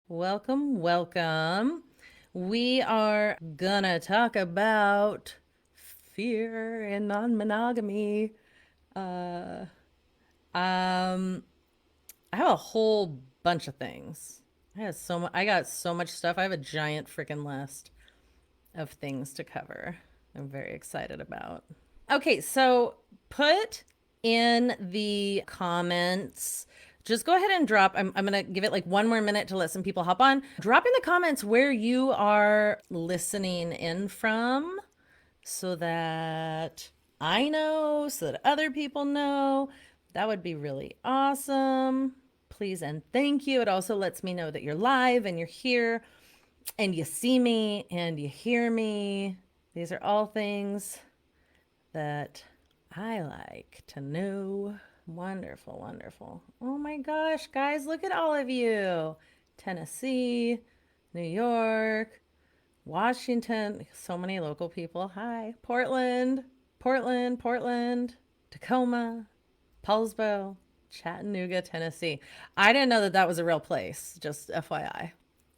Welcome, welcome. We are gonna talk about fear and non-monogamy. Uh, um, I have a whole bunch of things. I got so much stuff. I have a giant freaking list of things to cover. I'm very excited about. Okay, so put in the comments. Just go ahead and drop. I'm going to give it like one more minute to let some people hop on. Drop in the comments where you are listening in from so that I know, so that other people know. That would be really awesome. Please and thank you. It also lets me know that you're live and you're here and you see me and you hear me. These are all things that I like to know. Wonderful, wonderful. Oh my gosh, guys, look at all of you. Tennessee, New York, Washington, so many local people. Hi. Portland, Tacoma, Paulsbo, Chattanooga, Tennessee. I didn't know that that was a real place, just FYI.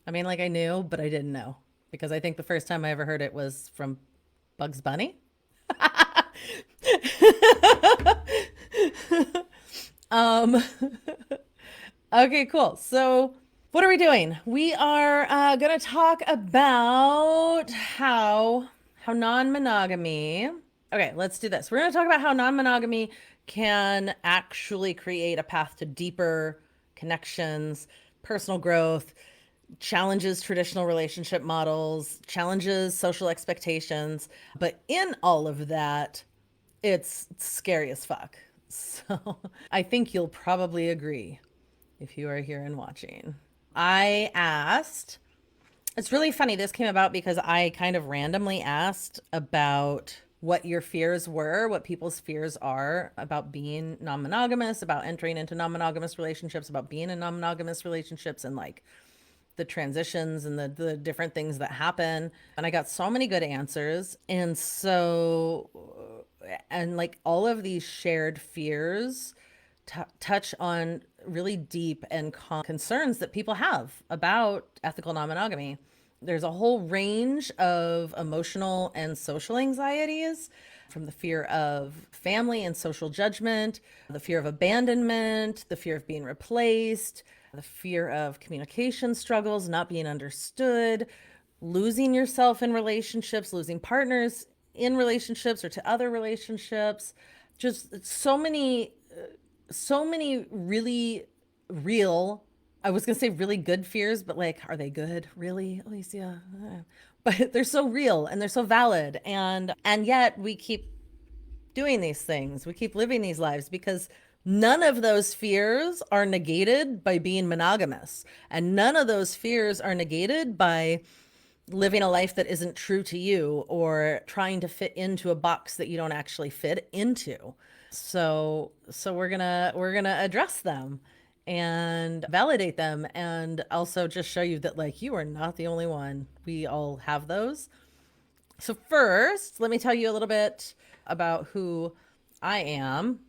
I mean, like I knew, but I didn't know because I think the first time I ever heard it was from Bugs Bunny. um, okay, cool. So, what are we doing? We are going to talk about how non-monogamy. Okay, let's do this. We're going to talk about how non-monogamy can actually create a path to deeper connections, personal growth, challenges traditional relationship models, challenges social expectations, but in all of that, it's scary as fuck. So I think you'll probably agree if you are here and watching. I asked, it's really funny. This came about because I kind of randomly asked about what your fears were, what people's fears are about being non monogamous, about entering into non monogamous relationships, about being in non monogamous relationships, and like the transitions and the different things that happen. And I got so many good answers. And like all of these shared fears touch on really deep and concerns that people have about ethical non monogamy. There's a whole range of emotional and social anxieties, from the fear of family and social judgment, the fear of abandonment, the fear of being replaced, the fear of communication struggles, not being understood, losing yourself in relationships, losing partners in relationships or to other relationships. Just so many really real, I was going to say really good fears, but like, are they good? Really, Alicia? But they're so real and they're so valid. And yet we keep doing these things. We keep living these lives because none of those fears are negated by being monogamous. And none of those fears are negated by living a life that isn't true to you or trying to fit into a box that you don't actually fit into. So we're going to address them and validate them and also just show you that like you are not the only one. We all have those. So first, let me tell you a little bit about who I am.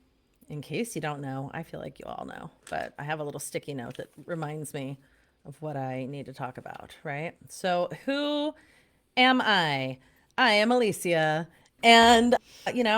In case you don't know, I feel like you all know, but I have a little sticky note that reminds me of what I need to talk about, right? So, who am I? I am Alicia. And,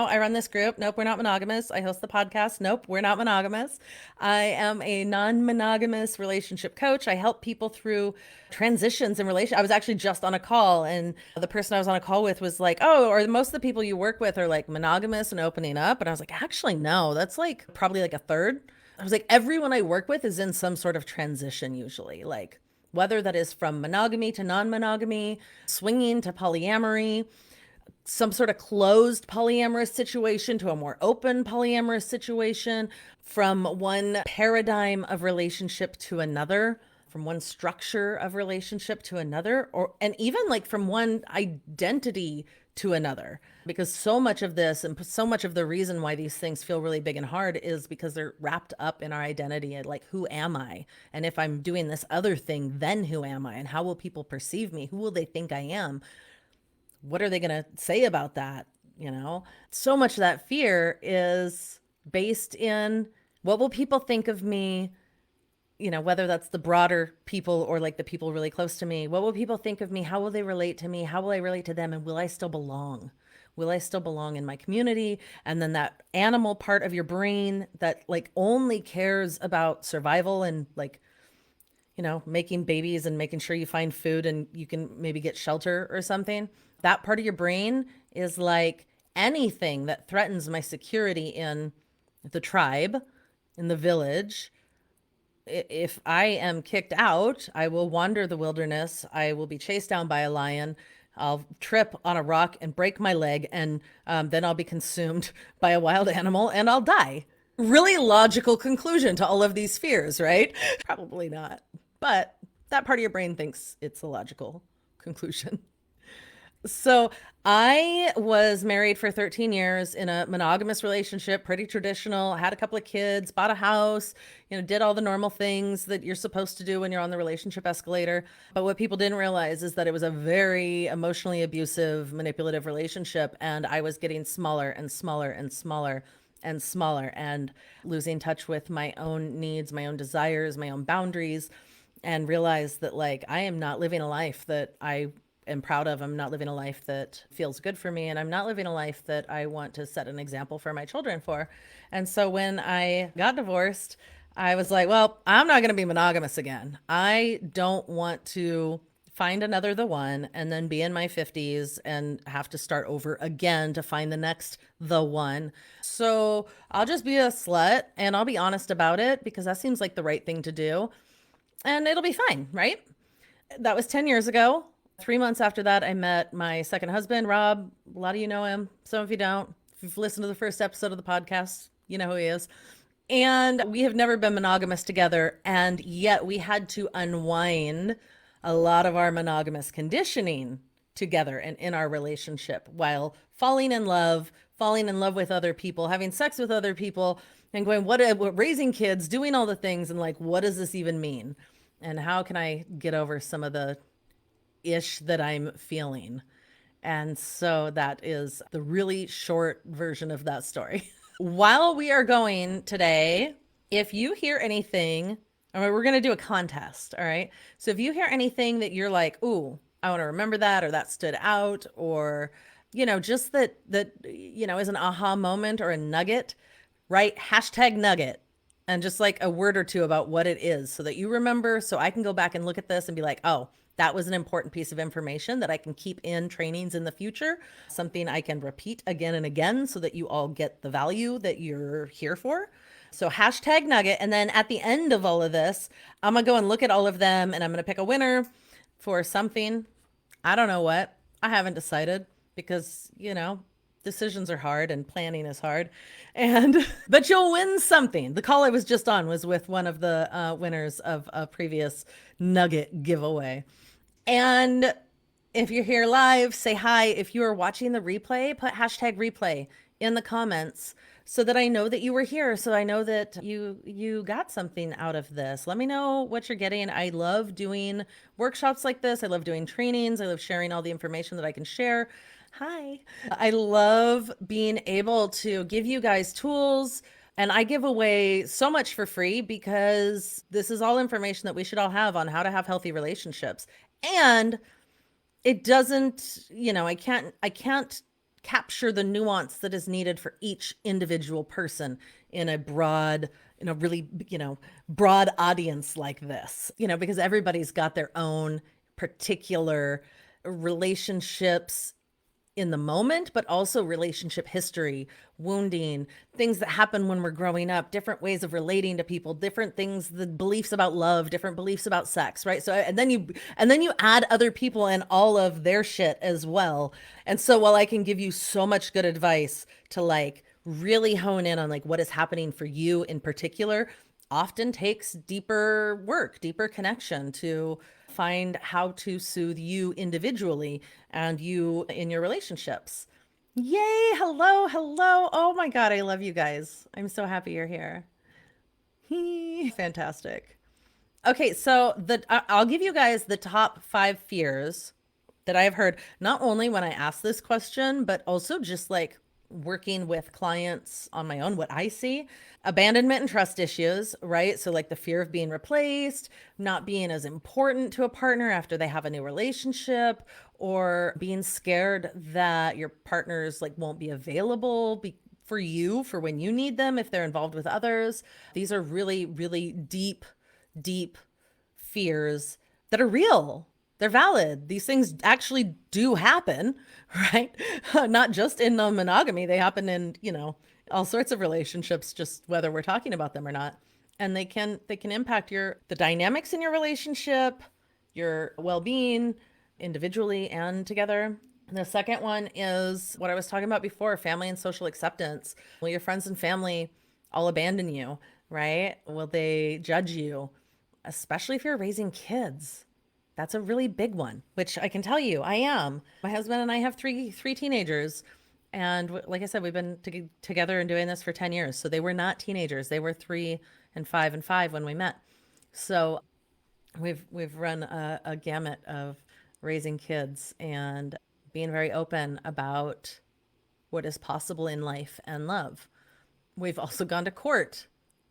I run this group. Nope, we're not monogamous. I host the podcast. Nope, we're not monogamous. I am a non monogamous relationship coach. I help people through transitions in relation. I was actually just on a call, and the person I was on a call with was like, "Oh, or most of the people you work with are like monogamous and opening up." And I was like, "Actually, no, that's like probably like a third." I was like, everyone I work with is in some sort of transition usually, like whether that is from monogamy to non monogamy, swinging to polyamory, some sort of closed polyamorous situation to a more open polyamorous situation, from one paradigm of relationship to another, from one structure of relationship to another, or and even like from one identity to another. Because so much of this and so much of the reason why these things feel really big and hard is because they're wrapped up in our identity. Like, who am I? And if I'm doing this other thing, then who am I? And how will people perceive me? Who will they think I am? What are they going to say about that? So much of that fear is based in, what will people think of me? whether that's the broader people or like the people really close to me, what will people think of me? How will they relate to me? How will I relate to them? And will I still belong? Will I still belong in my community? And then that animal part of your brain that like only cares about survival and like, making babies and making sure you find food and you can maybe get shelter or something. That part of your brain is like anything that threatens my security in the tribe, in the village. If I am kicked out, I will wander the wilderness. I will be chased down by a lion. I'll trip on a rock and break my leg, and then I'll be consumed by a wild animal and I'll die. Really logical conclusion to all of these fears, right? Probably not. But that part of your brain thinks it's a logical conclusion. So I was married for 13 years in a monogamous relationship, pretty traditional, had a couple of kids, bought a house, did all the normal things that you're supposed to do when you're on the relationship escalator. But what people didn't realize is that it was a very emotionally abusive, manipulative relationship. And I was getting smaller and smaller and smaller and smaller and losing touch with my own needs, my own desires, my own boundaries, and realized that like I am not living a life that I am proud of. I'm not living a life that feels good for me. And I'm not living a life that I want to set an example for my children for. And so when I got divorced, I was like, well, I'm not going to be monogamous again. I don't want to find another the one and then be in my 50s and have to start over again to find the next the one. So I'll just be a slut and I'll be honest about it because that seems like the right thing to do. And it'll be fine, right? That was 10 years ago. 3 months after that, I met my second husband, Rob. A lot of you know him. Some of you don't. If you've listened to the first episode of the podcast, you know who he is. And we have never been monogamous together. And yet we had to unwind a lot of our monogamous conditioning together and in our relationship while falling in love with other people, having sex with other people, and going, what raising kids, doing all the things. And like, what does this even mean? And how can I get over some of the ish that I'm feeling? And so that is the really short version of that story. While we are going today, if you hear anything, we're going to do a contest. All right. So if you hear anything that you're like, ooh, I want to remember that, or that stood out, or, just that is an aha moment or a nugget, write #nugget and just like a word or two about what it is so that you remember, so I can go back and look at this and be like, oh, that was an important piece of information that I can keep in trainings in the future, something I can repeat again and again so that you all get the value that you're here for. So #nugget. And then at the end of all of this, I'm going to go and look at all of them and I'm going to pick a winner for something. I don't know what. I haven't decided because, decisions are hard and planning is hard. But you'll win something. The call I was just on was with one of the winners of a previous nugget giveaway. And if you're here live, say hi. If you are watching the replay, put #replay in the comments so that I know that you were here. So I know that you got something out of this. Let me know what you're getting. I love doing workshops like this. I love doing trainings. I love sharing all the information that I can share. Hi. I love being able to give you guys tools, and I give away so much for free because this is all information that we should all have on how to have healthy relationships. And it doesn't, I can't capture the nuance that is needed for each individual person in a really, broad audience like this, because everybody's got their own particular relationships in the moment, but also relationship history, wounding, things that happen when we're growing up, different ways of relating to people, different things, the beliefs about love, different beliefs about sex, right? So, and then you add other people and all of their shit as well. And so while I can give you so much good advice to like really hone in on like what is happening for you in particular, often takes deeper work, deeper connection to find how to soothe you individually and you in your relationships. Yay. Hello. Hello. Oh my God. I love you guys. I'm so happy you're here. Fantastic. Okay. So I'll give you guys the top 5 fears that I've heard, not only when I ask this question, but also just like working with clients on my own, what I see, abandonment and trust issues, right? So, like the fear of being replaced, not being as important to a partner after they have a new relationship, or being scared that your partners like won't be available for you for when you need them if they're involved with others. These are really, really deep, deep fears that are real. They're valid. These things actually do happen, right? Not just in non-monogamy. They happen in, all sorts of relationships, just whether we're talking about them or not. And they can impact the dynamics in your relationship, your well-being individually and together. The second one is what I was talking about before, family and social acceptance. Will your friends and family all abandon you, right? Will they judge you? Especially if you're raising kids. That's a really big one, which I can tell you I am. My husband and I have three teenagers. And like I said, we've been together and doing this for 10 years. So they were not teenagers. They were 3 and 5 when we met. So we've run a gamut of raising kids and being very open about what is possible in life and love. We've also gone to court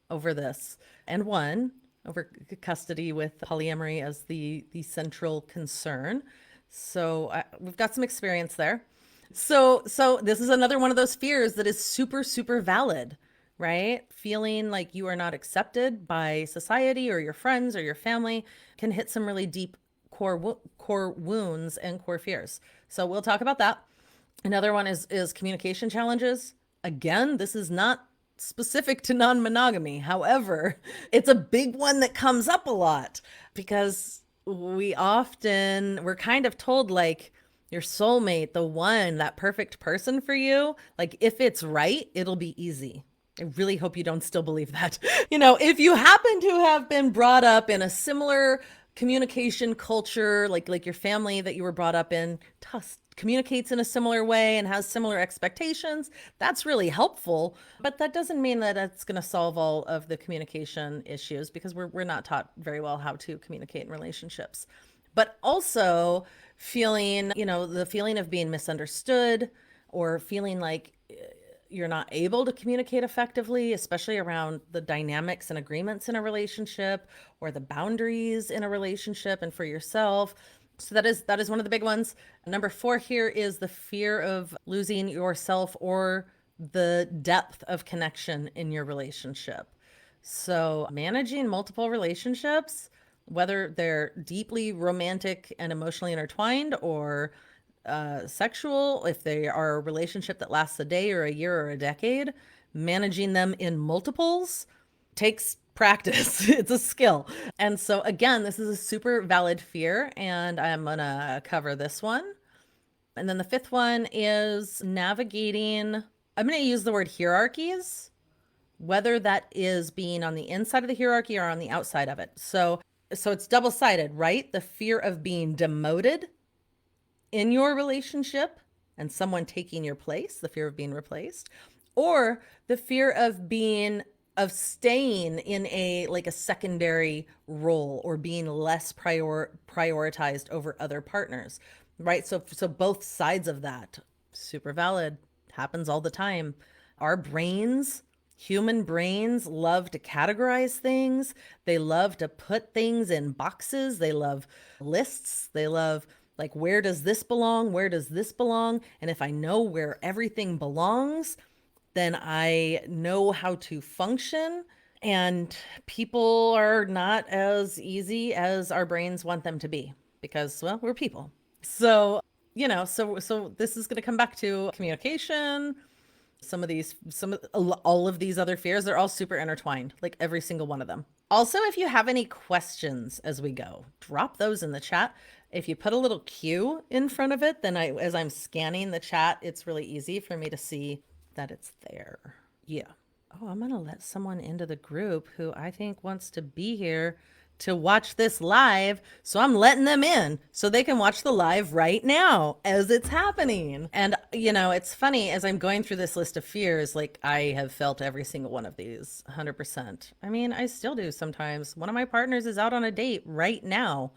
over this and won over custody with polyamory as the central concern. So we've got some experience there. So this is another one of those fears that is super, super valid, right? Feeling like you are not accepted by society or your friends or your family can hit some really deep core wounds and core fears. So we'll talk about that. Another one is communication challenges. Again, this is not specific to non-monogamy. However, it's a big one that comes up a lot because we're kind of told like your soulmate, the one, that perfect person for you, like if it's right, it'll be easy. I really hope you don't still believe that. If you happen to have been brought up in a similar communication culture, like your family that you were brought up in communicates in a similar way and has similar expectations, that's really helpful. But that doesn't mean that it's going to solve all of the communication issues because we're not taught very well how to communicate in relationships. But also the feeling of being misunderstood or feeling like you're not able to communicate effectively, especially around the dynamics and agreements in a relationship or the boundaries in a relationship and for yourself. So that is one of the big ones. Number 4 here is the fear of losing yourself or the depth of connection in your relationship. So managing multiple relationships, whether they're deeply romantic and emotionally intertwined or sexual, if they are a relationship that lasts a day or a year or a decade, managing them in multiples takes practice. It's a skill. And so, again, this is a super valid fear, and I'm going to cover this one. And then the 5th one is navigating, I'm going to use the word hierarchies, whether that is being on the inside of the hierarchy or on the outside of it. So it's double-sided, right? The fear of being demoted in your relationship and someone taking your place, the fear of being replaced, or the fear of staying in a secondary role or being less prioritized over other partners, right? So both sides of that, super valid, happens all the time. Our brains, human brains, love to categorize things. They love to put things in boxes. They love lists. They love like, where does this belong? Where does this belong? And if I know where everything belongs, then I know how to function. And people are not as easy as our brains want them to be because, well, we're people. So, so this is going to come back to communication. All of these other fears, they're all super intertwined, like every single one of them. Also, if you have any questions as we go, drop those in the chat. If you put a little Q in front of it, then as I'm scanning the chat, it's really easy for me to see that it's there. Yeah. Oh, I'm going to let someone into the group who I think wants to be here to watch this live. So I'm letting them in so they can watch the live right now as it's happening. And, it's funny as I'm going through this list of fears, like I have felt every single one of these 100%. I mean, I still do sometimes. One of my partners is out on a date right now.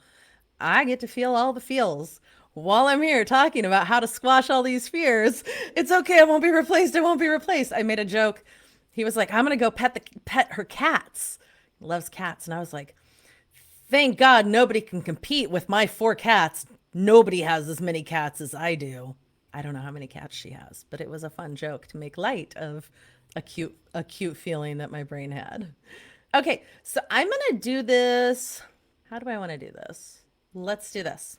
I get to feel all the feels. while I'm here talking about how to squash all these fears, it's okay. I won't be replaced. I won't be replaced. I made a joke. He was like, I'm going to go pet her cats. He loves cats. And I was like, thank God nobody can compete with my 4 cats. Nobody has as many cats as I do. I don't know how many cats she has, but it was a fun joke to make light of a cute feeling that my brain had. Okay, so I'm gonna do this. How do I want to do this? Let's do this.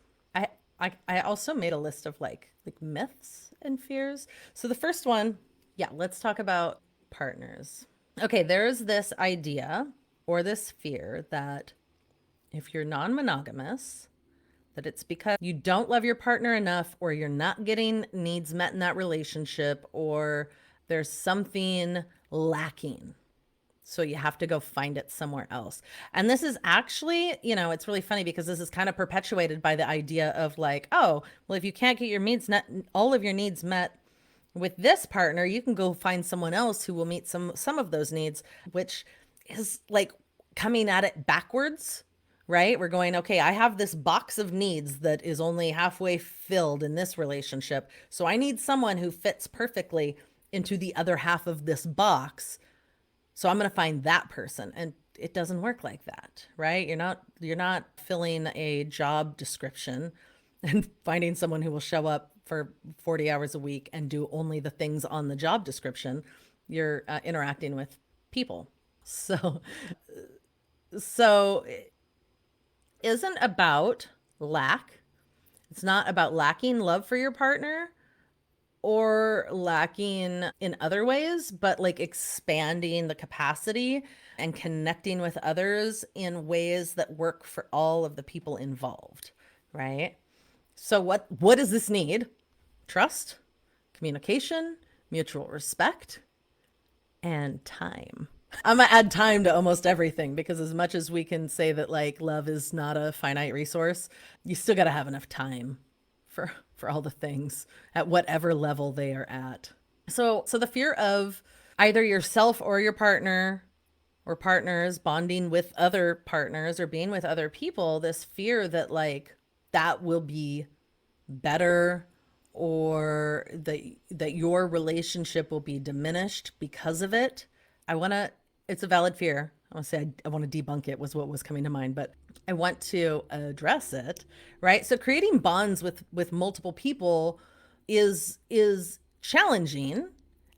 I, I also made a list of like myths and fears. So the first one, yeah, let's talk about partners. Okay, there's this idea or this fear that if you're non-monogamous, that it's because you don't love your partner enough, or you're not getting needs met in that relationship, or there's something lacking. So you have to go find it somewhere else. And this is actually, it's really funny because this is kind of perpetuated by the idea of like, oh, well, if you can't get your needs met, all of your needs met with this partner, you can go find someone else who will meet some of those needs, which is like coming at it backwards, right? We're going, okay, I have this box of needs that is only halfway filled in this relationship. So I need someone who fits perfectly into the other half of this box. So I'm going to find that person. And it doesn't work like that, right? You're not filling a job description and finding someone who will show up for 40 hours a week and do only the things on the job description. You're interacting with people. So it isn't about lack. It's not about lacking love for your partner or lacking in other ways, but like expanding the capacity and connecting with others in ways that work for all of the people involved, right? So what does this need? Trust, communication, mutual respect, and time. I'm gonna add time to almost everything because as much as we can say that like love is not a finite resource, you still got to have enough time for all the things at whatever level they are at. So the fear of either yourself or your partner or partners bonding with other partners or being with other people, this fear that like that will be better, or that your relationship will be diminished because of it. I want to It's a valid fear. I want to say I want to debunk it was what was coming to mind, but I want to address it, right? So creating bonds with multiple people is challenging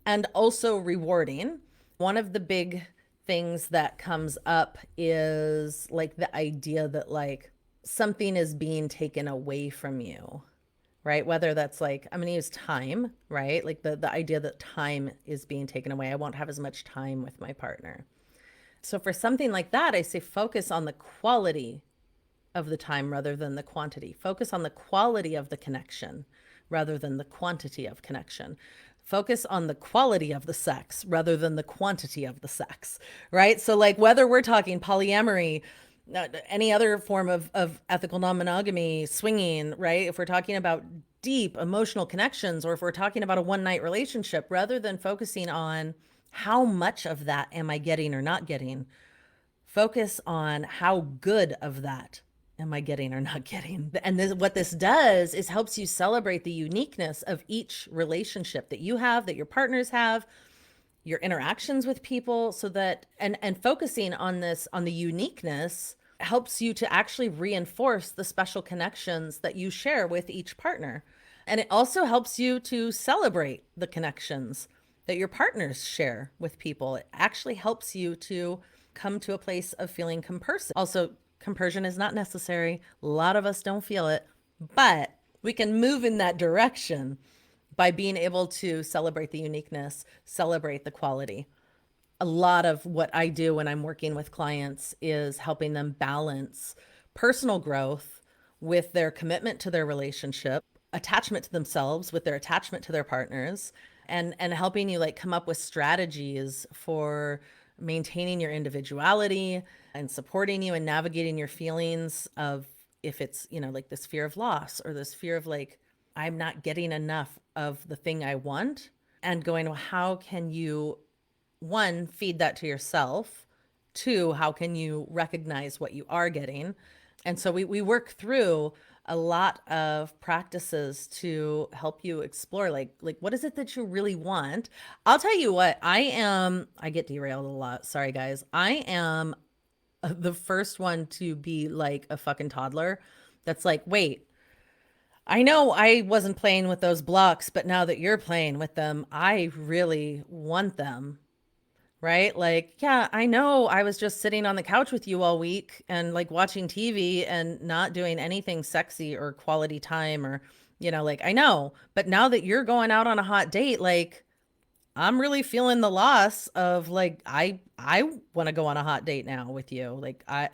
and also rewarding. One of the big things that comes up is like the idea that like something is being taken away from you, right? Whether that's like, I'm going to use time, right? Like the idea that time is being taken away. I won't have as much time with my partner. So for something like that, I say focus on the quality of the time rather than the quantity. Focus on the quality of the connection rather than the quantity of connection. Focus on the quality of the sex rather than the quantity of the sex, right? So like whether we're talking polyamory, any other form of ethical non-monogamy, swinging, right? If we're talking about deep emotional connections, or if we're talking about a one-night relationship, rather than focusing on how much of that am I getting or not getting, focus on how good of that am I getting or not getting. And what this does is helps you celebrate the uniqueness of each relationship that you have, that your partners have, your interactions with people, so that and focusing on this, on the uniqueness, helps you to actually reinforce the special connections that you share with each partner. And it also helps you to celebrate the connections that your partners share with people. It actually helps you to come to a place of feeling compersion. Also, compersion is not necessary. A lot of us don't feel it, but we can move in that direction by being able to celebrate the uniqueness, celebrate the quality. A lot of what I do when I'm working with clients is helping them balance personal growth with their commitment to their relationship, attachment to themselves with their attachment to their partners, and helping you like come up with strategies for maintaining your individuality and supporting you and navigating your feelings of, if it's, like this fear of loss or this fear of like, I'm not getting enough of the thing I want, and going, well, how can you, one, feed that to yourself? Two, how can you recognize what you are getting? And so we work through a lot of practices to help you explore like what is it that you really want. I'll tell you what, I get derailed a lot. Sorry guys. I am the first one to be like a fucking toddler that's like, wait, I know I wasn't playing with those blocks, but now that you're playing with them, I really want them. Right? Like, yeah, I know I was just sitting on the couch with you all week and like watching TV and not doing anything sexy or quality time or, like I know. But now that you're going out on a hot date, like I'm really feeling the loss of like I want to go on a hot date now with you. Like I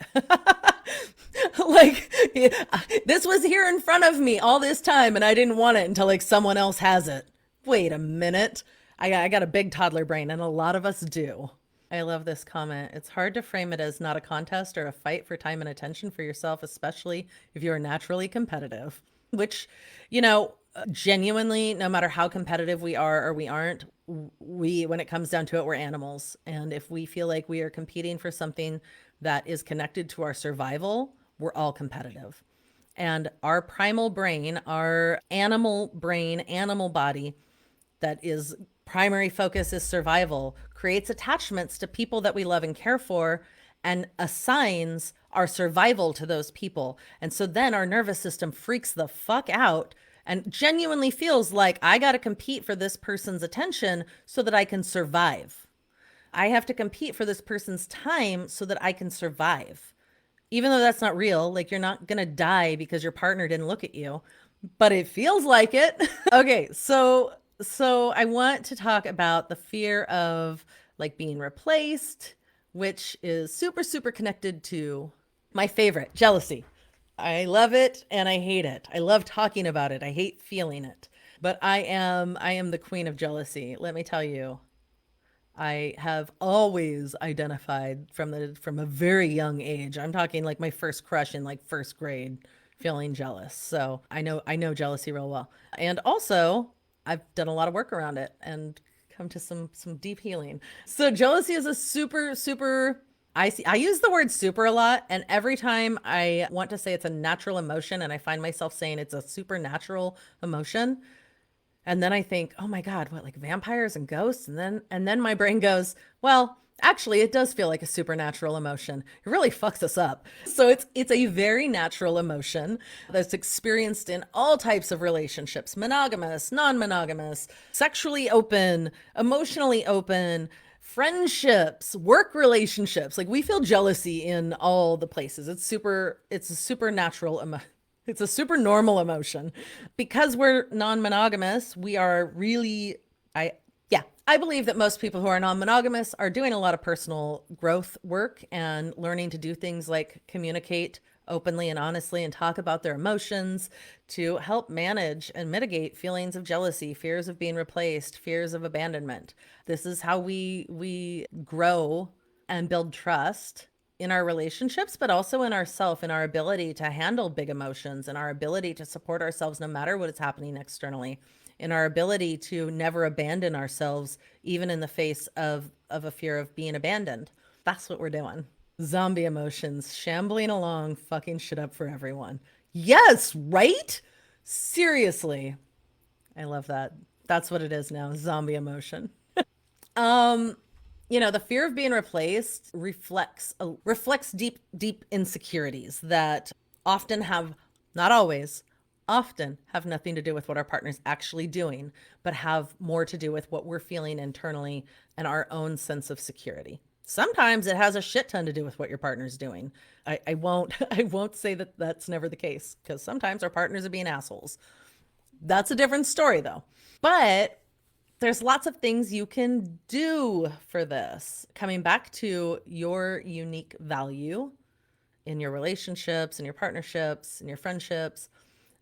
like yeah, this was here in front of me all this time and I didn't want it until like someone else has it. Wait a minute. I got a big toddler brain and a lot of us do. I love this comment. It's hard to frame it as not a contest or a fight for time and attention for yourself, especially if you are naturally competitive, which, genuinely, no matter how competitive we are or we aren't, when it comes down to it, we're animals. And if we feel like we are competing for something that is connected to our survival, we're all competitive. And our primal brain, our animal brain, animal body, that is primary focus is survival, creates attachments to people that we love and care for and assigns our survival to those people. And so then our nervous system freaks the fuck out and genuinely feels like I got to compete for this person's attention so that I can survive. I have to compete for this person's time so that I can survive. Even though that's not real, like you're not going to die because your partner didn't look at you, but it feels like it. Okay, so I want to talk about the fear of like being replaced, which is super super connected to my favorite, jealousy. I love it and I hate it. I love talking about it. I hate feeling it. But I am the queen of jealousy. Let me tell you. I have always identified from a very young age. I'm talking like my first crush in like first grade, feeling jealous. So I know jealousy real well. And also, I've done a lot of work around it and come to some deep healing. So jealousy is a super super I use the word super a lot, and every time I want to say it's a natural emotion and I find myself saying it's a supernatural emotion, and then I think, oh my God, what, like vampires and ghosts? And then my brain goes, well, actually it does feel like a supernatural emotion. It really fucks us up. So it's a very natural emotion that's experienced in all types of relationships, monogamous, non-monogamous, sexually open, emotionally open, friendships, work relationships. Like we feel jealousy in all the places. It's a supernatural emotion. It's a super normal emotion. Because we're non-monogamous, we are really I believe that most people who are non-monogamous are doing a lot of personal growth work and learning to do things like communicate openly and honestly and talk about their emotions to help manage and mitigate feelings of jealousy, fears of being replaced, fears of abandonment. This is how we grow and build trust in our relationships, but also in ourself, in our ability to handle big emotions and our ability to support ourselves no matter what is happening externally, in our ability to never abandon ourselves, even in the face of a fear of being abandoned. That's what we're doing. Zombie emotions, shambling along, fucking shit up for everyone. Yes, right? Seriously. I love that. That's what it is now, zombie emotion. Um, the fear of being replaced reflects deep insecurities that often have, not always, often have nothing to do with what our partner's actually doing, but have more to do with what we're feeling internally and our own sense of security. Sometimes it has a shit ton to do with what your partner's doing. I won't I won't say that that's never the case because sometimes our partners are being assholes. That's a different story though. But there's lots of things you can do for this. Coming back to your unique value in your relationships, in your partnerships, in your friendships,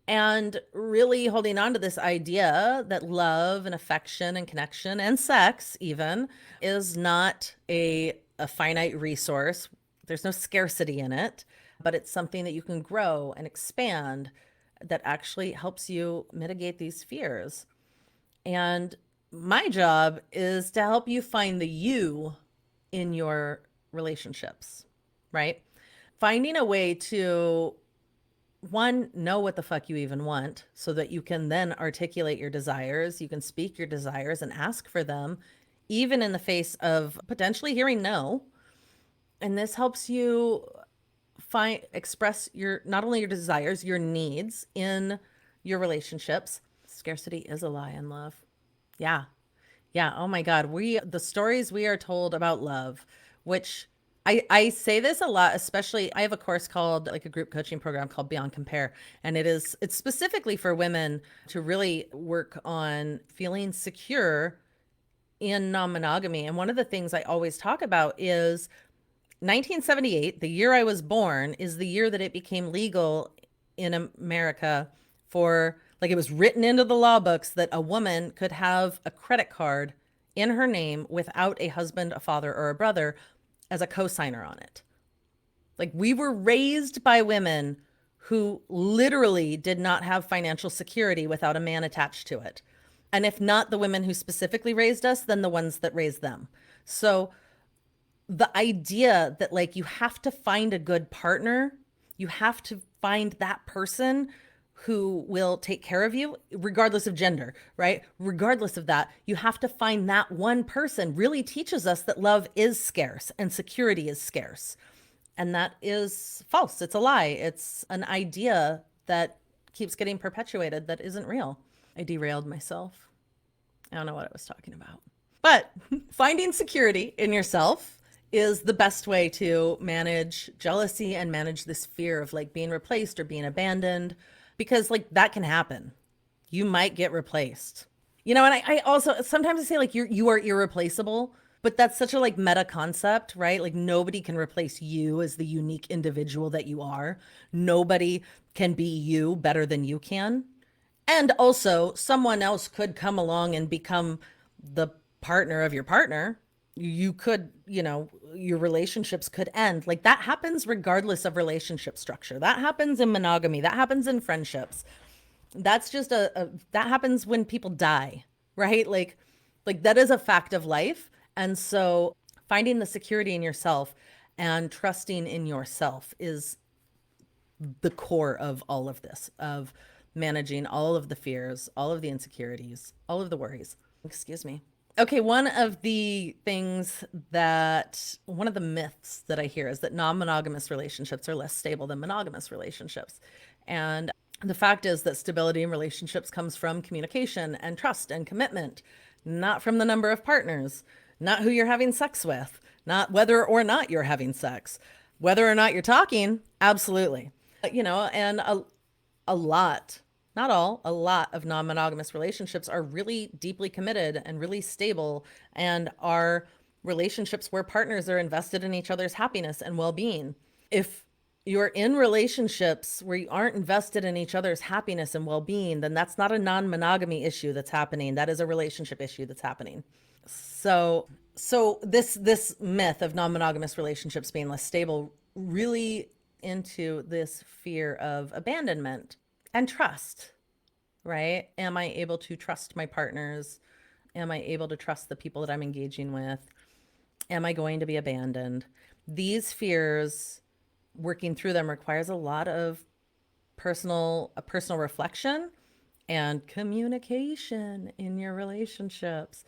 and really holding on to this idea that love and affection and connection and sex even is not a finite resource. There's no scarcity in it, but it's something that you can grow and expand that actually helps you mitigate these fears. And my job is to help you find the you in your relationships, right? Finding a way to one, know what the fuck you even want so that you can then articulate your desires. You can speak your desires and ask for them, even in the face of potentially hearing no. And this helps you express your, not only your desires, your needs in your relationships. Scarcity is a lie in love. Yeah. Yeah. Oh my God. The stories we are told about love, which I say this a lot, especially I have a course called, like, a group coaching program called Beyond Compare. And it's specifically for women to really work on feeling secure in non-monogamy. And one of the things I always talk about is 1978, the year I was born, is the year that it became legal in America for, like, it was written into the law books that a woman could have a credit card in her name without a husband, a father, or a brother as a co-signer on it. Like, we were raised by women who literally did not have financial security without a man attached to it. And if not the women who specifically raised us, then the ones that raised them. So the idea that, like, you have to find a good partner, you have to find that person who will take care of you regardless of gender, right? Regardless of that, you have to find that one person, really teaches us that love is scarce and security is scarce. And that is false. It's a lie. It's an idea that keeps getting perpetuated that isn't real. I derailed myself. I don't know what I was talking about. But finding security in yourself is the best way to manage jealousy and manage this fear of, like, being replaced or being abandoned, because, like, that can happen. You might get replaced. And I also sometimes I say, like, you are irreplaceable, but that's such a, like, meta concept, right? Like, nobody can replace you as the unique individual that you are. Nobody can be you better than you can. And also, someone else could come along and become the partner of your partner. You could, your relationships could end. Like, that happens regardless of relationship structure. That happens in monogamy. That happens in friendships. That's just that happens when people die, right? Like that is a fact of life. And so finding the security in yourself and trusting in yourself is the core of all of this, of managing all of the fears, all of the insecurities, all of the worries. Excuse me. Okay, one of the myths that I hear is that non-monogamous relationships are less stable than monogamous relationships. And the fact is that stability in relationships comes from communication and trust and commitment, not from the number of partners, not who you're having sex with, not whether or not you're having sex, whether or not you're talking, absolutely. And a lot, not all, a lot of non-monogamous relationships are really deeply committed and really stable, and are relationships where partners are invested in each other's happiness and well-being. If you're in relationships where you aren't invested in each other's happiness and well-being, then that's not a non-monogamy issue that's happening. That is a relationship issue that's happening. So this myth of non-monogamous relationships being less stable really into this fear of abandonment and trust, right? Am I able to trust my partners? Am I able to trust the people that I'm engaging with? Am I going to be abandoned? These fears, working through them, requires a lot of personal reflection and communication in your relationships,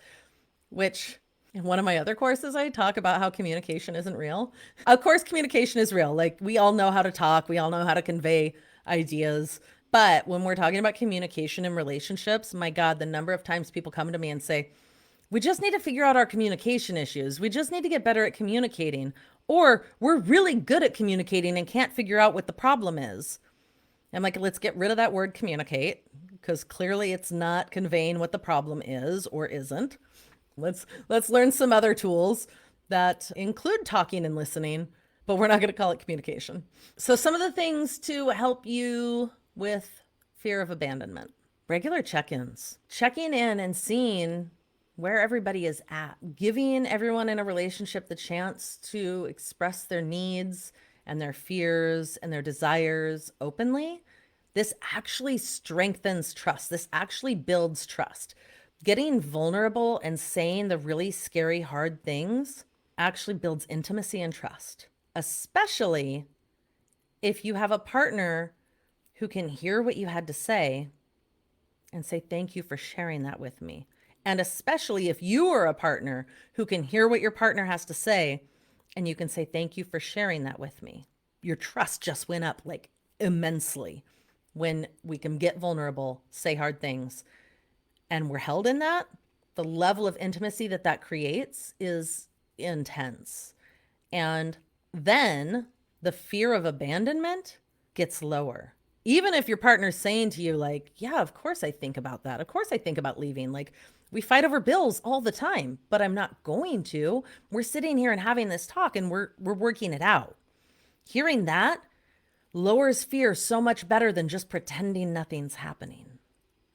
which in one of my other courses, I talk about how communication isn't real. Of course, communication is real. Like, we all know how to talk. We all know how to convey ideas. But when we're talking about communication in relationships, my God, the number of times people come to me and say, we just need to figure out our communication issues. We just need to get better at communicating. Or we're really good at communicating and can't figure out what the problem is. I'm like, let's get rid of that word communicate, because clearly it's not conveying what the problem is or isn't. Let's learn some other tools that include talking and listening, but we're not going to call it communication. So some of the things to help you with fear of abandonment: regular check-ins, checking in and seeing where everybody is at, giving everyone in a relationship the chance to express their needs and their fears and their desires openly. This actually strengthens trust. This actually builds trust. Getting vulnerable and saying the really scary, hard things actually builds intimacy and trust, especially if you have a partner who can hear what you had to say and say, thank you for sharing that with me. And especially if you are a partner who can hear what your partner has to say and you can say, thank you for sharing that with me. Your trust just went up like immensely when we can get vulnerable, say hard things, and we're held in that. The level of intimacy that that creates is intense. And then the fear of abandonment gets lower. Even if your partner's saying to you, like, yeah, of course I think about that. Of course I think about leaving. Like, we fight over bills all the time, but I'm not going to. We're sitting here and having this talk and we're working it out. Hearing that lowers fear so much better than just pretending nothing's happening,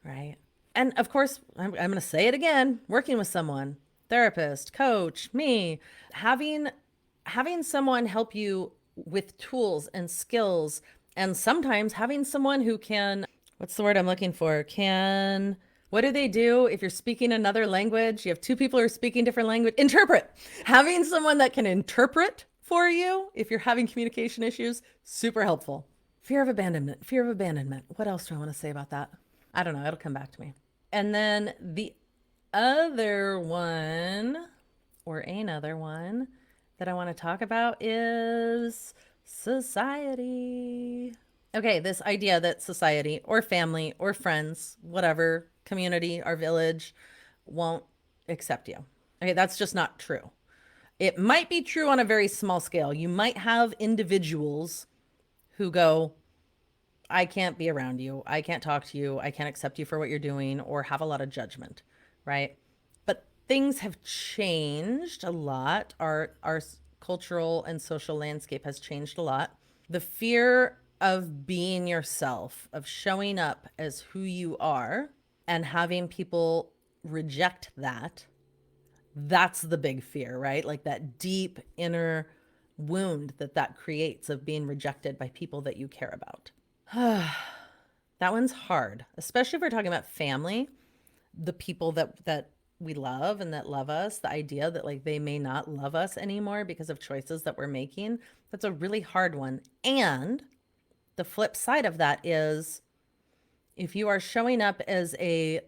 right? And of course, I'm going to say it again, working with someone, therapist, coach, me, having someone help you with tools and skills, and sometimes having someone who can, what's the word I'm looking for? What do they do if you're speaking another language? You have two people who are speaking different language. Interpret. Having someone that can interpret for you if you're having communication issues, super helpful. Fear of abandonment. Fear of abandonment. What else do I want to say about that? I don't know. It'll come back to me. And then the other one, or another one, that I want to talk about is society. Okay, this idea that society or family or friends, whatever, community, our village, won't accept you. Okay, that's just not true. It might be true on a very small scale. You might have individuals who go, I can't be around you. I can't talk to you. I can't accept you for what you're doing, or have a lot of judgment, right? But things have changed a lot. Our cultural and social landscape has changed a lot. The fear of being yourself, of showing up as who you are and having people reject that, that's the big fear, right? Like that deep inner wound that creates of being rejected by people that you care about. That one's hard, especially if we're talking about family, the people that we love and that love us, the idea that like they may not love us anymore because of choices that we're making. That's a really hard one. And the flip side of that is if you are showing up as I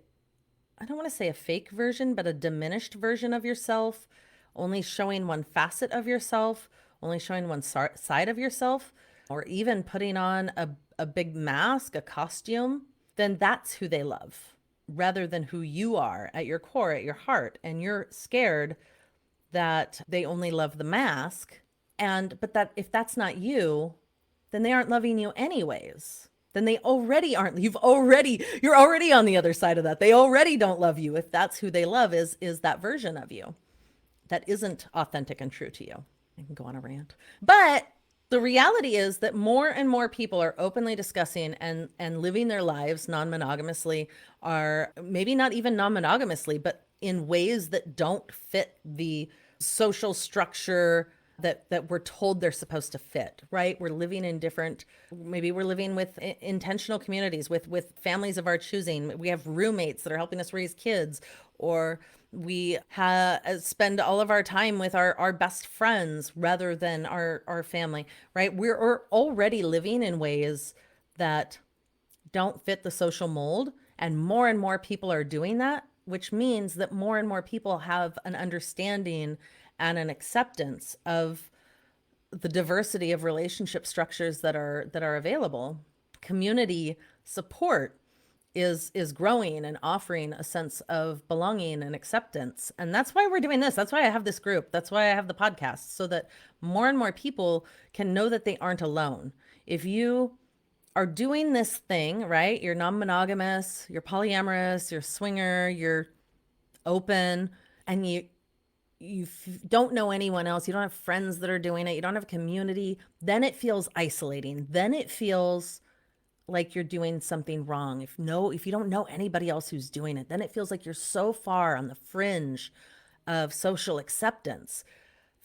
don't want to say a fake version, but a diminished version of yourself, only showing one facet of yourself, only showing one side of yourself, or even putting on a big mask, a costume, then that's who they love rather than who you are at your core, at your heart. And you're scared that they only love the mask. But that if that's not you, then they aren't loving you anyways. Then they already aren't. You're already on the other side of that. They already don't love you if that's who they love is that version of you that isn't authentic and true to you. I can go on a rant. But the reality is that more and more people are openly discussing and living their lives non-monogamously, are maybe not even non-monogamously, but in ways that don't fit the social structure that we're told they're supposed to fit, right? We're living in maybe we're living with intentional communities, with families of our choosing. We have roommates that are helping us raise kids, or we spend all of our time with our best friends rather than our family, right? We're already living in ways that don't fit the social mold. And more people are doing that, which means that more and more people have an understanding and an acceptance of the diversity of relationship structures that are available. Community support is growing and offering a sense of belonging and acceptance. And that's why we're doing this. That's why I have this group. That's why I have the podcast, so that more and more people can know that they aren't alone. If you are doing this thing, right? You're non-monogamous, you're polyamorous, you're swinger, you're open, and you don't know anyone else, you don't have friends that are doing it, you don't have a community, then it feels isolating. Then it feels like you're doing something wrong. If you don't know anybody else who's doing it, then it feels like you're so far on the fringe of social acceptance.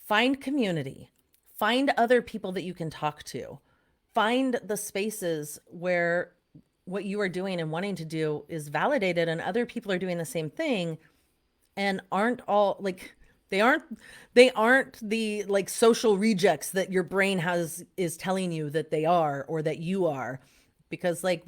Find community. Find other people that you can talk to. Find the spaces where what you are doing and wanting to do is validated and other people are doing the same thing and aren't all like they aren't the like social rejects that your brain is telling you that they are or that you are. because like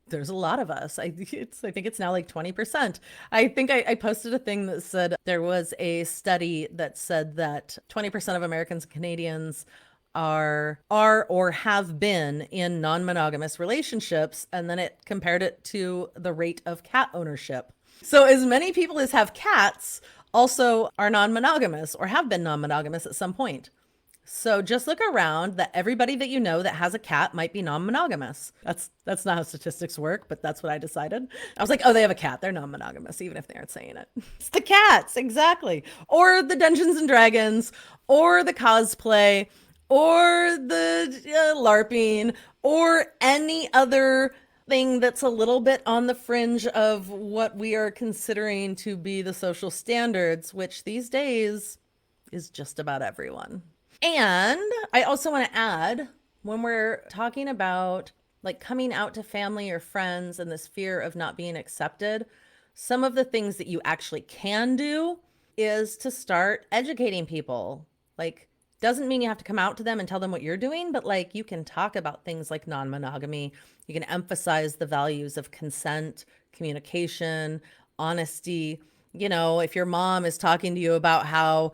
there's a lot of us. I think it's now like 20%. I think I posted a thing that said there was a study that said that 20% of Americans and Canadians are or have been in non-monogamous relationships, and then it compared it to the rate of cat ownership. So as many people as have cats also are non-monogamous or have been non-monogamous at some point. So just look around that everybody that you know that has a cat might be non-monogamous. That's not how statistics work, but that's what I decided. I was like, oh, they have a cat. They're non-monogamous, even if they aren't saying it. It's the cats, exactly. Or the Dungeons and Dragons, or the cosplay, or the LARPing, or any other thing that's a little bit on the fringe of what we are considering to be the social standards, which these days is just about everyone. And I also want to add, when we're talking about like coming out to family or friends and this fear of not being accepted, some of the things that you actually can do is to start educating people. Like, doesn't mean you have to come out to them and tell them what you're doing, but like you can talk about things like non-monogamy. You can emphasize the values of consent, communication, honesty. You know, if your mom is talking to you about how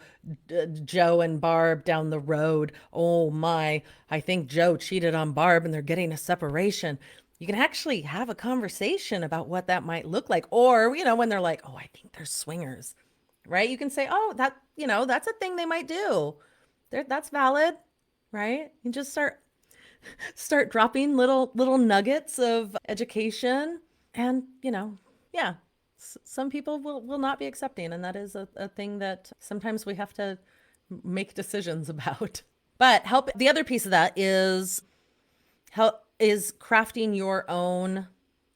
Joe and Barb down the road, oh my, I think Joe cheated on Barb and they're getting a separation. You can actually have a conversation about what that might look like. Or, you know, when they're like, oh, I think they're swingers, right? You can say, oh, that, you know, that's a thing they might do. That's valid, right? You just start dropping little nuggets of education, and you know, yeah, some people will not be accepting, and that is a thing that sometimes we have to make decisions about. But help, the other piece of that is crafting your own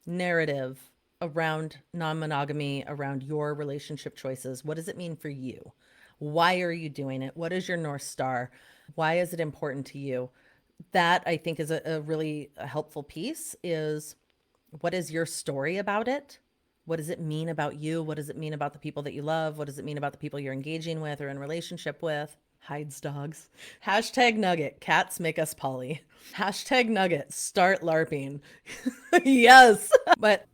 narrative around non-monogamy, around your relationship choices. What does it mean for you? Why are you doing it? What is your North Star? Why is it important to you? That I think is a really helpful piece. Is what is your story about it? What does it mean about you? What does it mean about the people that you love? What does it mean about the people you're engaging with or in relationship with? Hides dogs. Hashtag nugget. Cats make us poly. Hashtag nugget. Start LARPing. Yes. But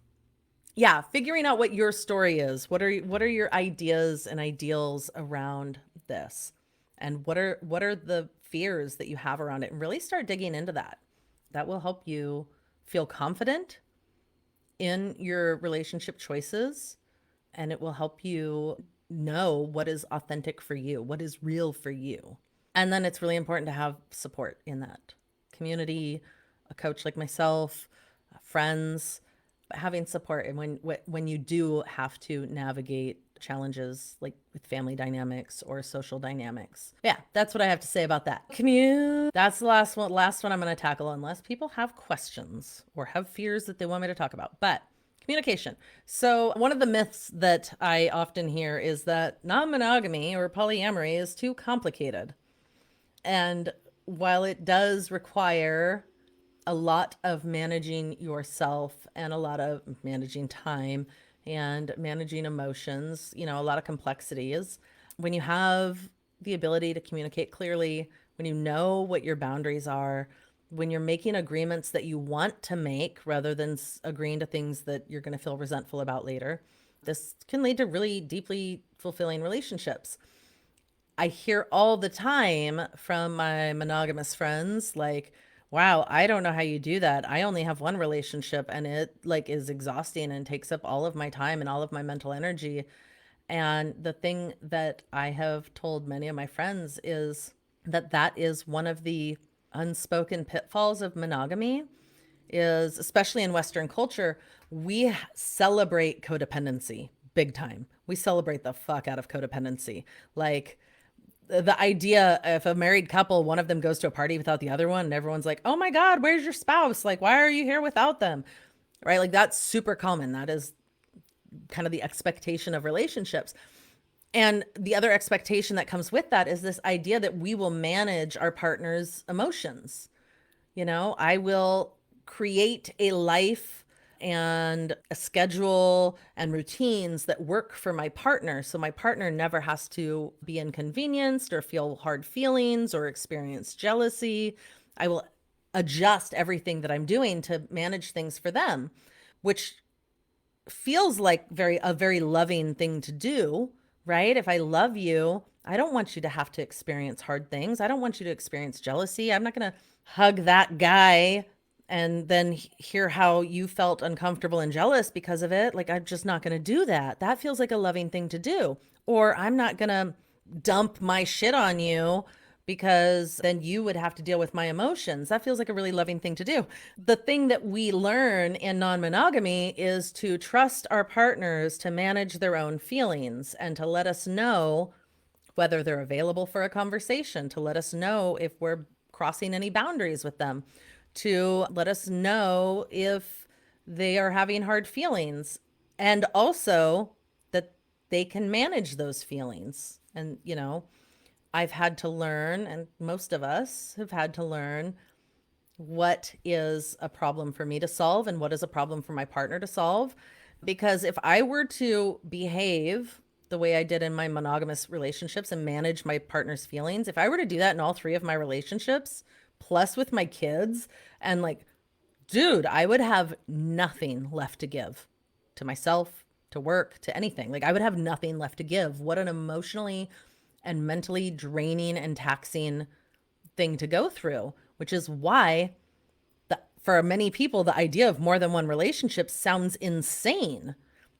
yeah, figuring out what your story is. What are your ideas and ideals around this? And what are the fears that you have around it? And really start digging into that. That will help you feel confident in your relationship choices, and it will help you know what is authentic for you, what is real for you. And then it's really important to have support in that community, a coach like myself, friends, having support. And when you do have to navigate challenges like with family dynamics or social dynamics. Yeah, that's what I have to say about that. That's the last one I'm going to tackle, unless people have questions or have fears that they want me to talk about. But communication. So one of the myths that I often hear is that non-monogamy or polyamory is too complicated. And while it does require a lot of managing yourself and a lot of managing time and managing emotions, you know, a lot of complexities, when you have the ability to communicate clearly, when you know what your boundaries are, when you're making agreements that you want to make rather than agreeing to things that you're going to feel resentful about later, this can lead to really deeply fulfilling relationships. I hear all the time from my monogamous friends, like, wow, I don't know how you do that. I only have one relationship and it like is exhausting and takes up all of my time and all of my mental energy. And the thing that I have told many of my friends is that is one of the unspoken pitfalls of monogamy, is especially in Western culture, we celebrate codependency big time. We celebrate the fuck out of codependency. Like, the idea, if a married couple, one of them goes to a party without the other one and everyone's like, oh my God, where's your spouse? Like, why are you here without them? Right? Like, that's super common. That is kind of the expectation of relationships. And the other expectation that comes with that is this idea that we will manage our partner's emotions. You know, I will create a life and a schedule and routines that work for my partner. So my partner never has to be inconvenienced or feel hard feelings or experience jealousy. I will adjust everything that I'm doing to manage things for them, which feels like a very loving thing to do, right? If I love you, I don't want you to have to experience hard things. I don't want you to experience jealousy. I'm not going to hug that guy and then hear how you felt uncomfortable and jealous because of it. Like, I'm just not going to do that. That feels like a loving thing to do. Or I'm not going to dump my shit on you because then you would have to deal with my emotions. That feels like a really loving thing to do. The thing that we learn in non monogamy is to trust our partners to manage their own feelings and to let us know whether they're available for a conversation, to let us know if we're crossing any boundaries with them, to let us know if they are having hard feelings, and also that they can manage those feelings. And, I've had to learn, and most of us have had to learn, what is a problem for me to solve and what is a problem for my partner to solve. Because if I were to behave the way I did in my monogamous relationships and manage my partner's feelings, if I were to do that in all three of my relationships, plus with my kids, and like, dude, I would have nothing left to give to myself, to work, to anything. Like, I would have nothing left to give. What an emotionally and mentally draining and taxing thing to go through, which is why for many people, the idea of more than one relationship sounds insane.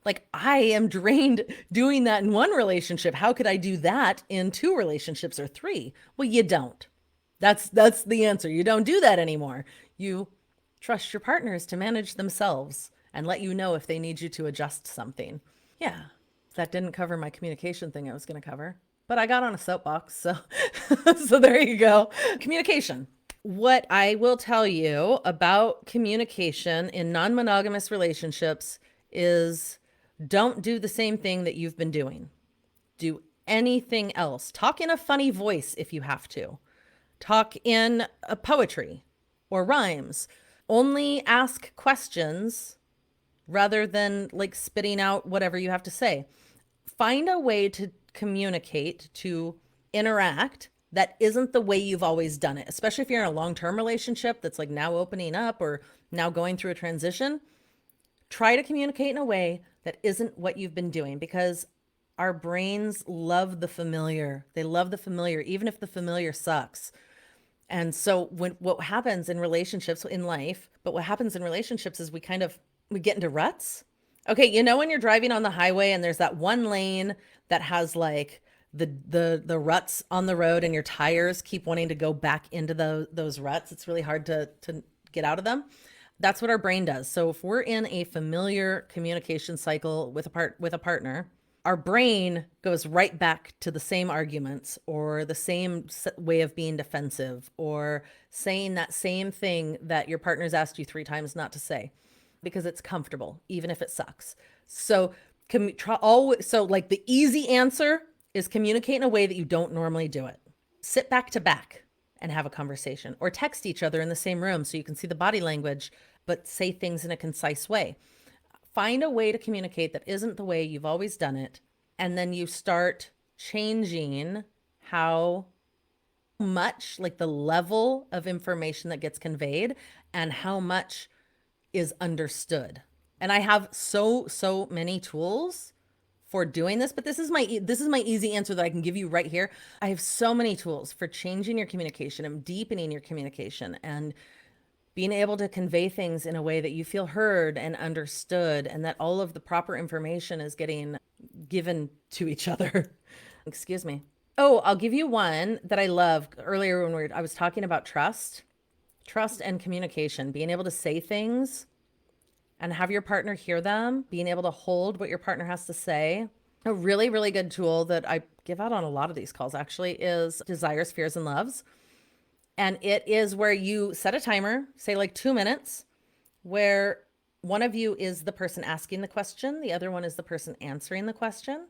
Like, I am drained doing that in one relationship. How could I do that in two relationships or three? Well, you don't. That's the answer. You don't do that anymore. You trust your partners to manage themselves and let you know if they need you to adjust something. Yeah, that didn't cover my communication thing I was going to cover, but I got on a soapbox, so so there you go. Communication. What I will tell you about communication in non-monogamous relationships is, don't do the same thing that you've been doing. Do anything else. Talk in a funny voice if you have to. Talk in a poetry or rhymes. Only ask questions rather than like spitting out whatever you have to say. Find a way to communicate, to interact that isn't the way you've always done it, especially if you're in a long-term relationship that's like now opening up or now going through a transition. Try to communicate in a way that isn't what you've been doing, because our brains love the familiar. They love the familiar, even if the familiar sucks. And so what happens in relationships in life, but what happens in relationships is we get into ruts. Okay, when you're driving on the highway and there's that one lane that has like the ruts on the road and your tires keep wanting to go back into those ruts. It's really hard to get out of them. That's what our brain does. So if we're in a familiar communication cycle with a partner, our brain goes right back to the same arguments or the same way of being defensive or saying that same thing that your partner's asked you 3 times not to say, because it's comfortable, even if it sucks. So like the easy answer is communicate in a way that you don't normally do it. Sit back to back and have a conversation, or text each other in the same room so you can see the body language, but say things in a concise way. Find a way to communicate that isn't the way you've always done it. And then you start changing how much, like the level of information that gets conveyed and how much is understood. And I have so many tools for doing this, but this is my easy answer that I can give you right here. I have so many tools for changing your communication and deepening your communication and being able to convey things in a way that you feel heard and understood, and that all of the proper information is getting given to each other. Excuse me. Oh, I'll give you one that I love. Earlier when I was talking about trust and communication, being able to say things and have your partner hear them, being able to hold what your partner has to say. A really, really good tool that I give out on a lot of these calls actually is Desires, Fears, and Loves. And it is where you set a timer, say like 2 minutes, where one of you is the person asking the question, the other one is the person answering the question.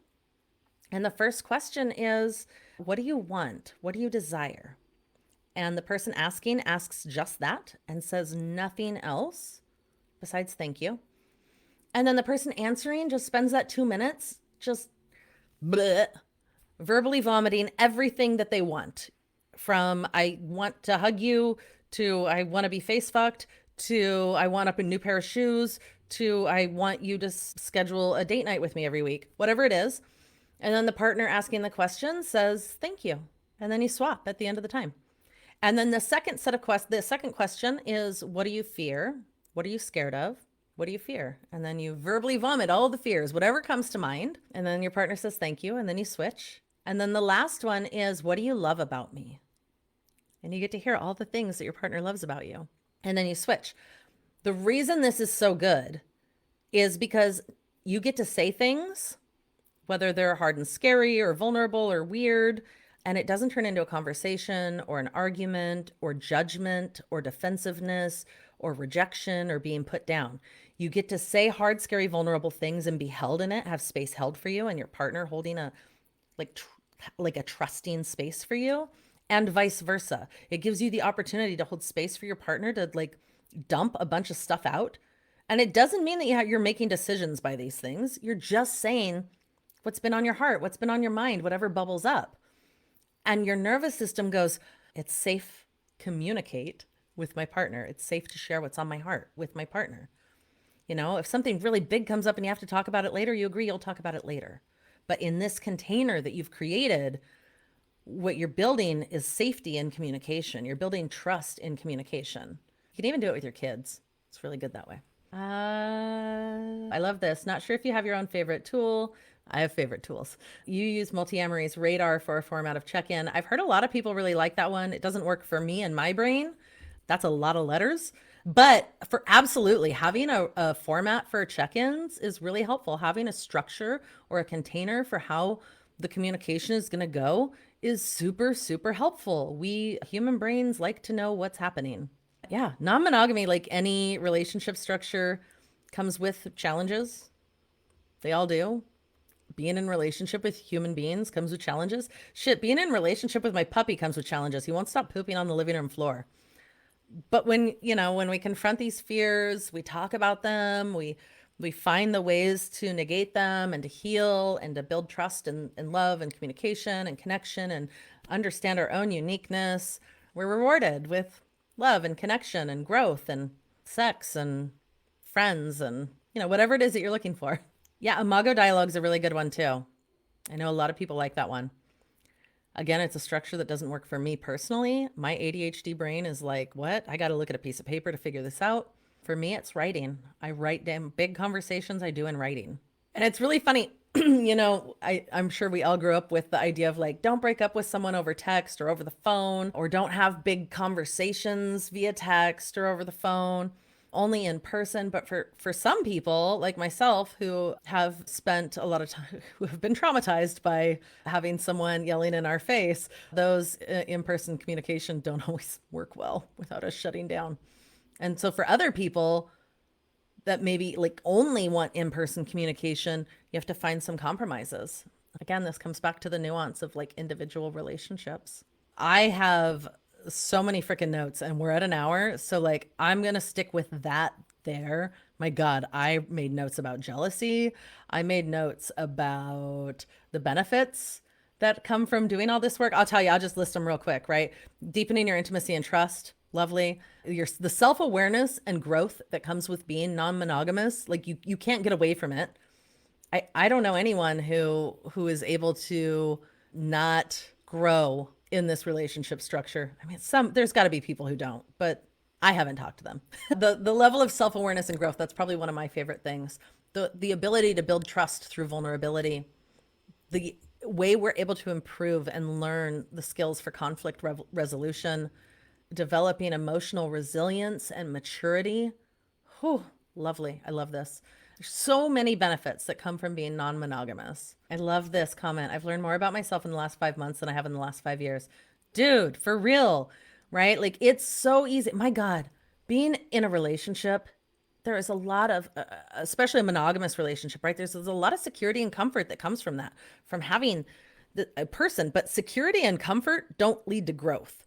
And the first question is, what do you want? What do you desire? And the person asking asks just that and says nothing else besides thank you. And then the person answering just spends that 2 minutes just bleh, verbally vomiting everything that they want. From I want to hug you to I want to be face fucked, to I want up a new pair of shoes, to I want you to schedule a date night with me every week, whatever it is. And then the partner asking the question says, thank you. And then you swap at the end of the time. And then the second set of the second question is, what do you fear? What are you scared of? What do you fear? And then you verbally vomit all the fears, whatever comes to mind. And then your partner says, thank you. And then you switch. And then the last one is, what do you love about me? And you get to hear all the things that your partner loves about you. And then you switch. The reason this is so good is because you get to say things, whether they're hard and scary or vulnerable or weird, and it doesn't turn into a conversation or an argument or judgment or defensiveness or rejection or being put down. You get to say hard, scary, vulnerable things and be held in it, have space held for you, and your partner holding a like a trusting space for you, and vice versa. It gives you the opportunity to hold space for your partner to like dump a bunch of stuff out. And it doesn't mean that you're making decisions by these things. You're just saying what's been on your heart, what's been on your mind, whatever bubbles up. And your nervous system goes, it's safe to communicate with my partner. It's safe to share what's on my heart with my partner. You know, if something really big comes up and you have to talk about it later, you agree you'll talk about it later. But in this container that you've created, what you're building is safety in communication. You're building trust in communication. You can even do it with your kids. It's really good that way. I love this. Not sure if you have your own favorite tool. I have favorite tools. You use Multiamory's Radar for a format of check-in. I've heard a lot of people really like that one. It doesn't work for me and my brain. That's a lot of letters. But for absolutely having a format for check-ins is really helpful. Having a structure or a container for how the communication is going to go is super, super helpful. We human brains like to know what's happening. Yeah, non-monogamy, like any relationship structure, comes with challenges. They all do. Being in relationship with human beings comes with challenges. Shit, being in relationship with my puppy comes with challenges. He won't stop pooping on the living room floor. But when we confront these fears, we talk about them, we find the ways to negate them and to heal and to build trust and love and communication and connection and understand our own uniqueness. We're rewarded with love and connection and growth and sex and friends and, whatever it is that you're looking for. Yeah, Imago Dialogue's a really good one too. I know a lot of people like that one. Again, it's a structure that doesn't work for me personally. My ADHD brain is like, what? I got to look at a piece of paper to figure this out. For me, it's writing. I write down big conversations I do in writing. And it's really funny. I'm sure we all grew up with the idea of like, don't break up with someone over text or over the phone, or don't have big conversations via text or over the phone, only in person. But for some people like myself who have spent a lot of time, who have been traumatized by having someone yelling in our face, those in-person communication don't always work well without us shutting down. And so for other people that maybe like only want in-person communication, you have to find some compromises. Again, this comes back to the nuance of like individual relationships. I have so many freaking notes and we're at an hour. So like, I'm going to stick with that there. My God, I made notes about jealousy. I made notes about the benefits that come from doing all this work. I'll tell you, I'll just list them real quick, right? Deepening your intimacy and trust. Lovely. The self-awareness and growth that comes with being non-monogamous, like you can't get away from it. I don't know anyone who is able to not grow in this relationship structure. I mean, there's got to be people who don't, but I haven't talked to them. The level of self-awareness and growth, that's probably one of my favorite things. The ability to build trust through vulnerability, the way we're able to improve and learn the skills for conflict resolution, developing emotional resilience and maturity. Whew, lovely. I love this. There's so many benefits that come from being non-monogamous. I love this comment. I've learned more about myself in the last 5 months than I have in the last 5 years. Dude, for real, right? Like it's so easy. My God, being in a relationship, there is a lot of, especially a monogamous relationship, right? There's a lot of security and comfort that comes from that, from having a person, but security and comfort don't lead to growth.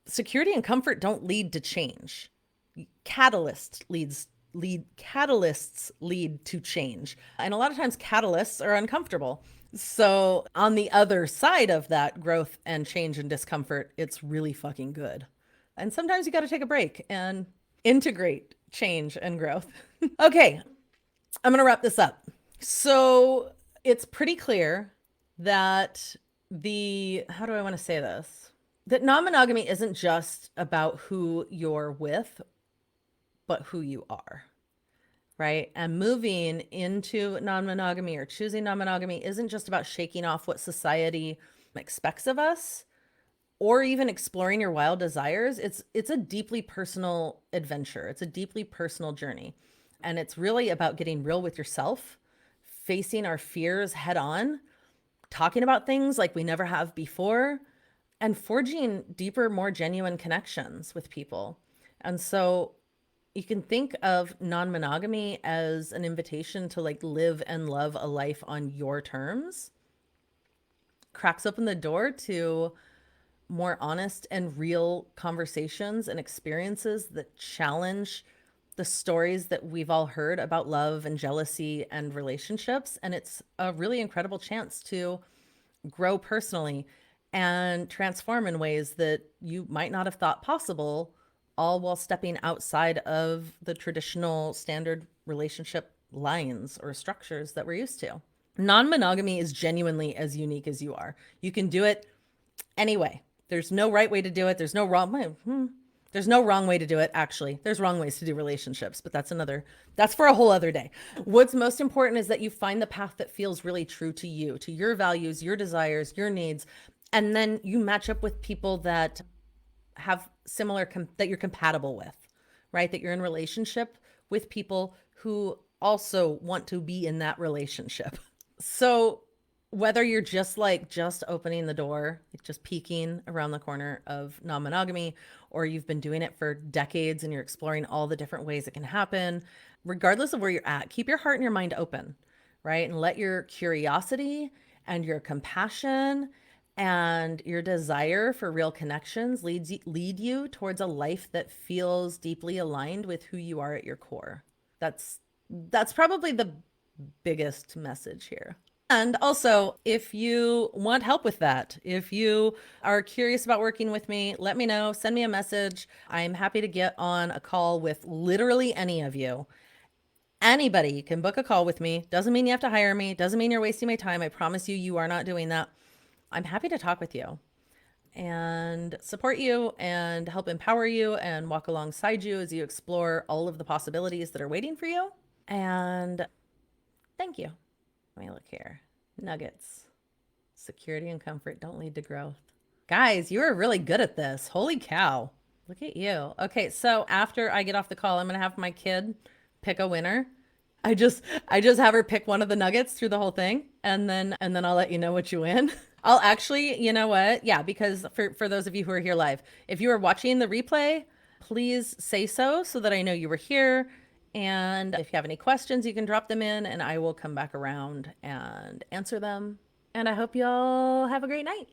Security and comfort don't lead to change. Catalysts lead to change. And a lot of times catalysts are uncomfortable. So on the other side of that growth and change and discomfort, it's really fucking good. And sometimes you got to take a break and integrate change and growth. Okay, I'm going to wrap this up. So it's pretty clear that how do I want to say this? That non monogamy isn't just about who you're with, but who you are, right? And moving into non monogamy or choosing non monogamy isn't just about shaking off what society expects of us or even exploring your wild desires. It's a deeply personal adventure. It's a deeply personal journey. And it's really about getting real with yourself, facing our fears head on, talking about things like we never have before, and forging deeper, more genuine connections with people. And so you can think of non-monogamy as an invitation to like live and love a life on your terms. Cracks open the door to more honest and real conversations and experiences that challenge the stories that we've all heard about love and jealousy and relationships. And it's a really incredible chance to grow personally and transform in ways that you might not have thought possible, all while stepping outside of the traditional standard relationship lines or structures that we're used to. Non monogamy is genuinely as unique as you are. You can do it anyway. There's no right way to do it. There's no wrong way. There's no wrong way to do it, actually. There's wrong ways to do relationships, but that's for a whole other day. What's most important is that you find the path that feels really true to you, to your values, your desires, your needs. And then you match up with people that have similar, that you're compatible with, right? That you're in relationship with people who also want to be in that relationship. So whether you're just opening the door, like just peeking around the corner of non-monogamy, or you've been doing it for decades and you're exploring all the different ways it can happen, regardless of where you're at, keep your heart and your mind open, right? And let your curiosity and your compassion and your desire for real connections lead you towards a life that feels deeply aligned with who you are at your core. That's probably the biggest message here. And also, if you want help with that, if you are curious about working with me, let me know. Send me a message. I'm happy to get on a call with literally any of you. Anybody can book a call with me. Doesn't mean you have to hire me. Doesn't mean you're wasting my time. I promise you, you are not doing that. I'm happy to talk with you and support you and help empower you and walk alongside you as you explore all of the possibilities that are waiting for you. And thank you. Let me look here. Nuggets. Security and comfort don't lead to growth. Guys, you are really good at this. Holy cow. Look at you. Okay, so after I get off the call, I'm going to have my kid pick a winner. I just have her pick one of the nuggets through the whole thing, and then I'll let you know what you win. I'll actually, you know what? Yeah, because for those of you who are here live, if you are watching the replay, please say so that I know you were here. And if you have any questions, you can drop them in and I will come back around and answer them. And I hope y'all have a great night.